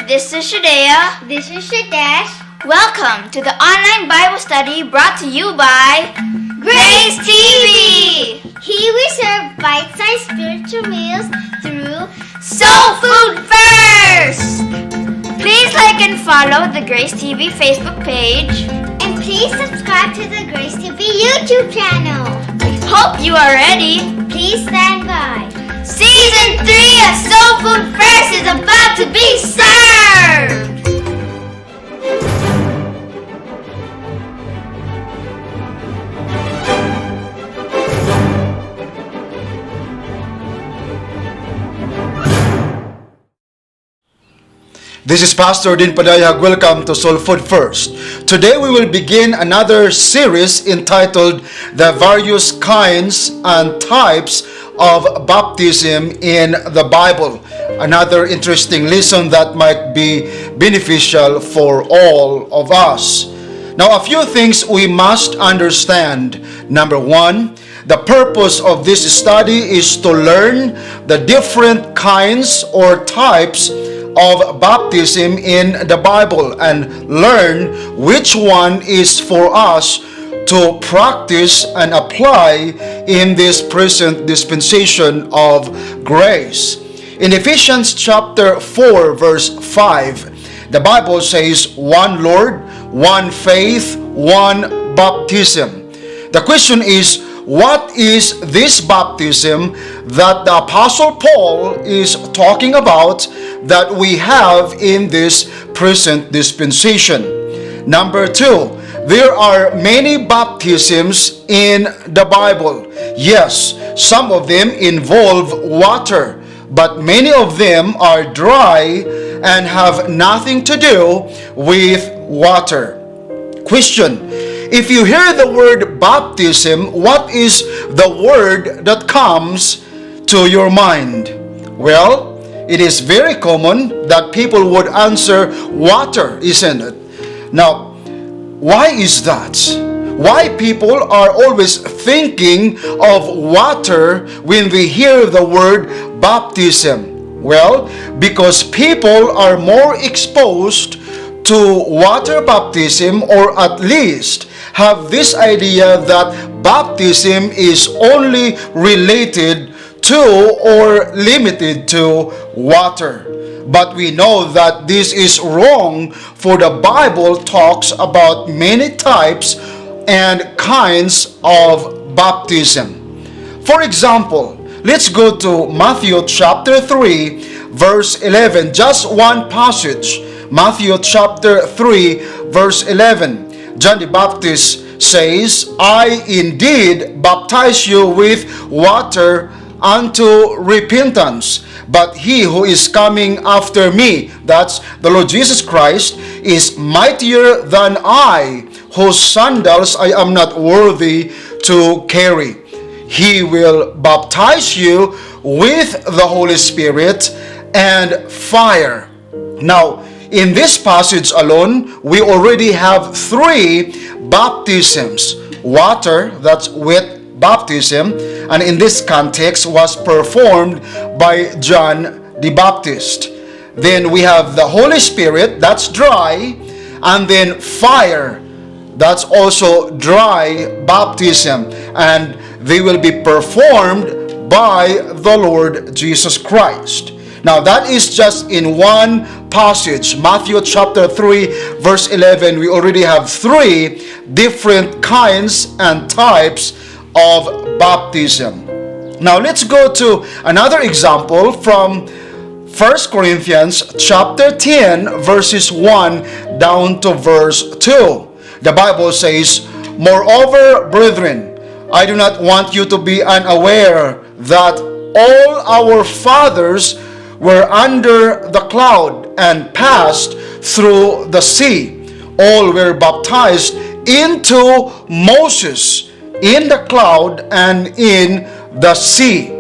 This is Shadea. This is Shadesh. Welcome to the online Bible study brought to you by Grace TV. Here we serve bite-sized spiritual meals through SoulFoood1st. Please like and follow the Grace TV Facebook page. And please subscribe to the Grace TV YouTube channel. We hope you are ready. Please stand by. Season 3 of SoulFoood1st is about to be served. This is Pastor Din Padayhag. Welcome to SoulFoood1st. Today we will begin another series entitled The Various Kinds and Types of Baptism in the Bible. Another interesting lesson that might be beneficial for all of us. Now, a few things we must understand. Number one, the purpose of this study is to learn the different kinds or types of baptism in the Bible and learn which one is for us to practice and apply in this present dispensation of grace. In Ephesians chapter 4 verse 5, the Bible says, one Lord, one faith, one baptism. The question is, what is this baptism that the Apostle Paul is talking about that we have in this present dispensation? Number two, there are many baptisms in the Bible. Yes, some of them involve water, but many of them are dry and have nothing to do with water. Question: if you hear the word baptism, what is the word that comes to your mind? Well, it is very common that people would answer water, isn't it? Now, why is that? Why people are always thinking of water when they hear the word baptism? Well, because people are more exposed to water baptism, or at least have this idea that baptism is only related to or limited to water. But we know that this is wrong, for the Bible talks about many types and kinds of baptism. For example, let's go to Matthew chapter 3 verse 11, just one passage. Matthew chapter 3 verse 11. John the Baptist says, I indeed baptize you with water unto repentance, but he who is coming after me, that's the Lord Jesus Christ, is mightier than I, whose sandals I am not worthy to carry. He will baptize you with the Holy Spirit and fire. Now, in this passage alone, we already have three baptisms. Water, that's wet baptism, and in this context was performed by John the Baptist. Then we have the Holy Spirit, that's dry, and then fire, that's also dry baptism, and they will be performed by the Lord Jesus Christ. Now that is just in one passage, Matthew chapter 3 verse 11. We already have three different kinds and types of baptism. Now let's go to another example from 1 Corinthians chapter 10 verses 1 down to verse 2. The Bible says, moreover, brethren, I do not want you to be unaware that all our fathers were under the cloud and passed through the sea. All were baptized into Moses in the cloud and in the sea.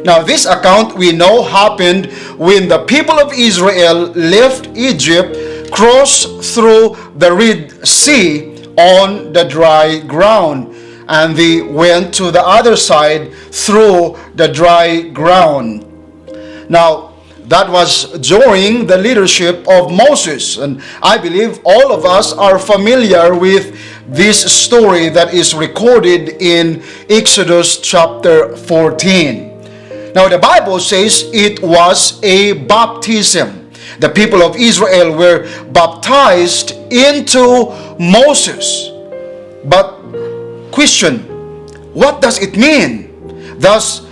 Now this account we know happened when the people of Israel left Egypt, crossed through the Red Sea on the dry ground, and they went to the other side through the dry ground. Now, That was during the leadership of Moses. And I believe all of us are familiar with this story that is recorded in Exodus chapter 14. Now the Bible says it was a baptism. The people of Israel were baptized into Moses. But question, what does it mean? Does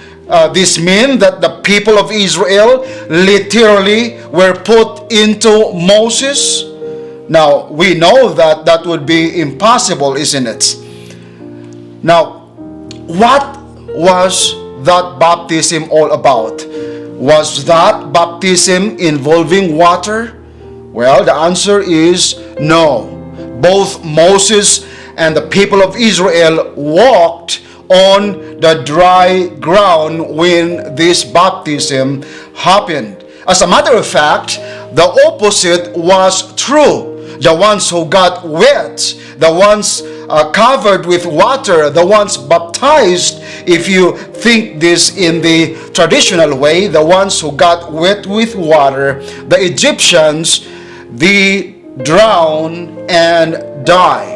this mean that the people of Israel literally were put into Moses? Now, we know that that would be impossible, isn't it? Now, what was that baptism all about? Was that baptism involving water? Well, the answer is no. Both Moses and the people of Israel walked on the dry ground when this baptism happened. As a matter of fact, the opposite was true. The ones who got wet, the ones covered with water, the ones baptized, if you think this in the traditional way, the ones who got wet with water, the Egyptians, they drown and die.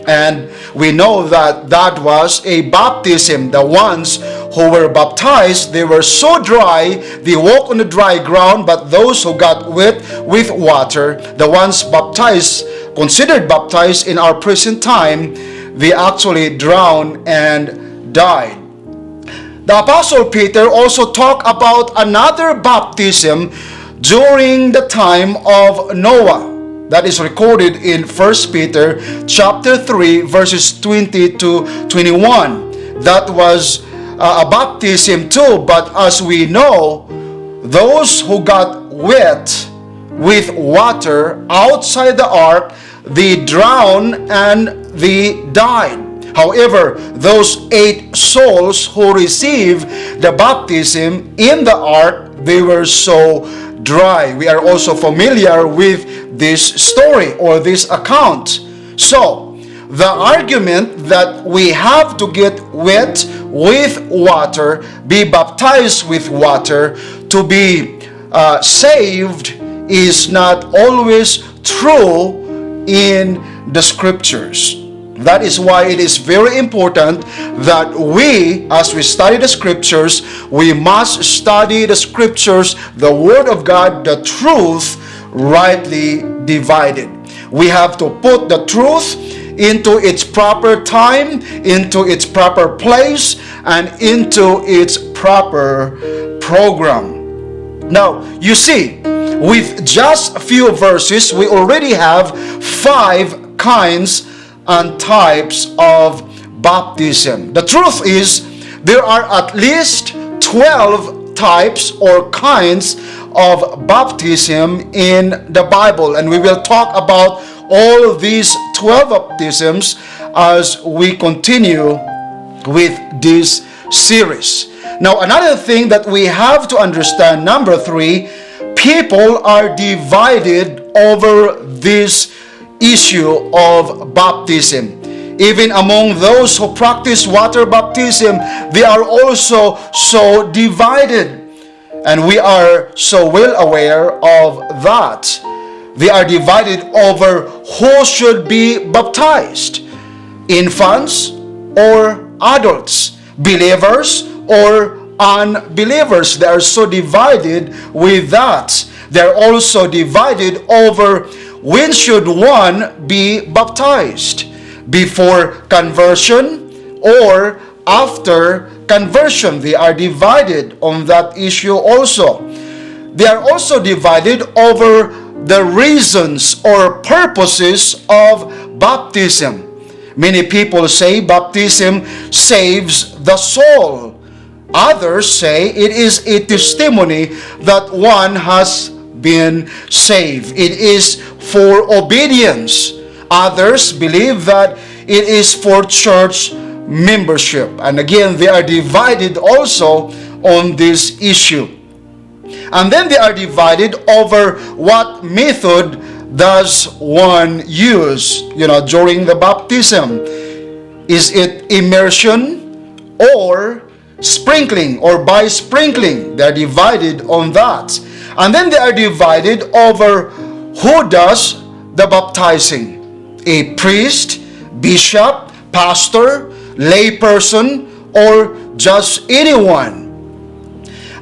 And we know that that was a baptism. The ones who were baptized, they were so dry, they walked on the dry ground, but those who got wet with water, the ones baptized, considered baptized in our present time, they actually drowned and died. The Apostle Peter also talked about another baptism during the time of Noah. That is recorded in 1 Peter chapter 3 verses 20 to 21. That was a baptism too, but as we know, those who got wet with water outside the ark, they drowned and they died. However, those 8 souls who received the baptism in the ark, they were so dry. We are also familiar with this story or this account. So, the argument that we have to get wet with water, be baptized with water to be saved is not always true in the scriptures. That is why it is very important that we, as we study the scriptures, we must study the scriptures, the word of God, the truth, rightly divided. We have to put the truth into its proper time, into its proper place, and into its proper program. Now, you see, with just a few verses, we already have 5 kinds and types of baptism. The truth is, there are at least 12 types or kinds of baptism in the Bible, and we will talk about all these 12 baptisms as we continue with this series. Now, another thing that we have to understand, number 3, people are divided over this issue of baptism. Even among those who practice water baptism, they are also so divided. And we are so well aware of that. They are divided over who should be baptized. Infants or adults, believers or unbelievers. They are so divided with that. They are also divided over when should one be baptized, before conversion or after conversion. They are divided on that issue also. They are also divided over the reasons or purposes of baptism. Many people say baptism saves the soul. Others say it is a testimony that one has been saved. It is for obedience. Others believe that it is for church membership. And again, they are divided also on this issue. And then they are divided over what method does one use, during the baptism. Is it immersion or sprinkling or by sprinkling? They are divided on that. And then they are divided over who does the baptizing. A priest, bishop, pastor, layperson, or just anyone.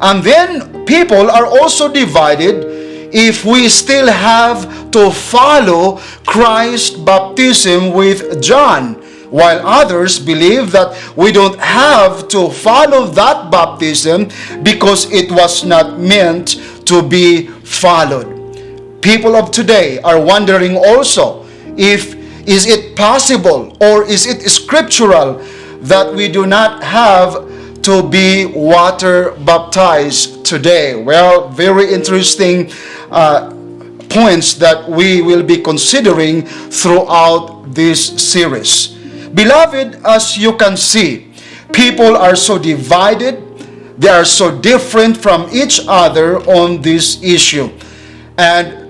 And then people are also divided if we still have to follow Christ's baptism with John, while others believe that we don't have to follow that baptism because it was not meant to be followed. People of today are wondering also if is it possible or is it scriptural that we do not have to be water baptized today. Well, very interesting points that we will be considering throughout this series. Beloved, as you can see, people are so divided. They are so different from each other on this issue. And,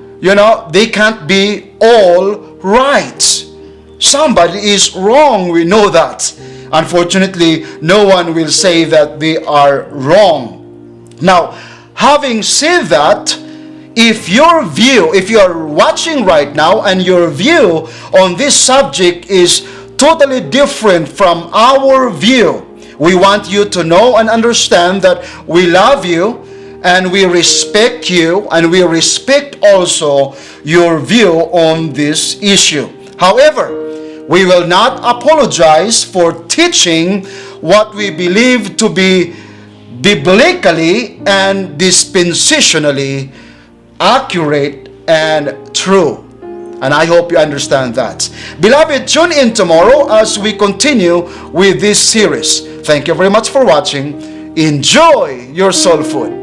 they can't be all right. Somebody is wrong, we know that. Unfortunately, no one will say that they are wrong. Now, having said that, if you are watching right now and your view on this subject is totally different from our view, we want you to know and understand that we love you and we respect you and we respect also your view on this issue. However, we will not apologize for teaching what we believe to be biblically and dispensationally accurate and true. And I hope you understand that. Beloved, tune in tomorrow as we continue with this series. Thank you very much for watching. Enjoy your soul food.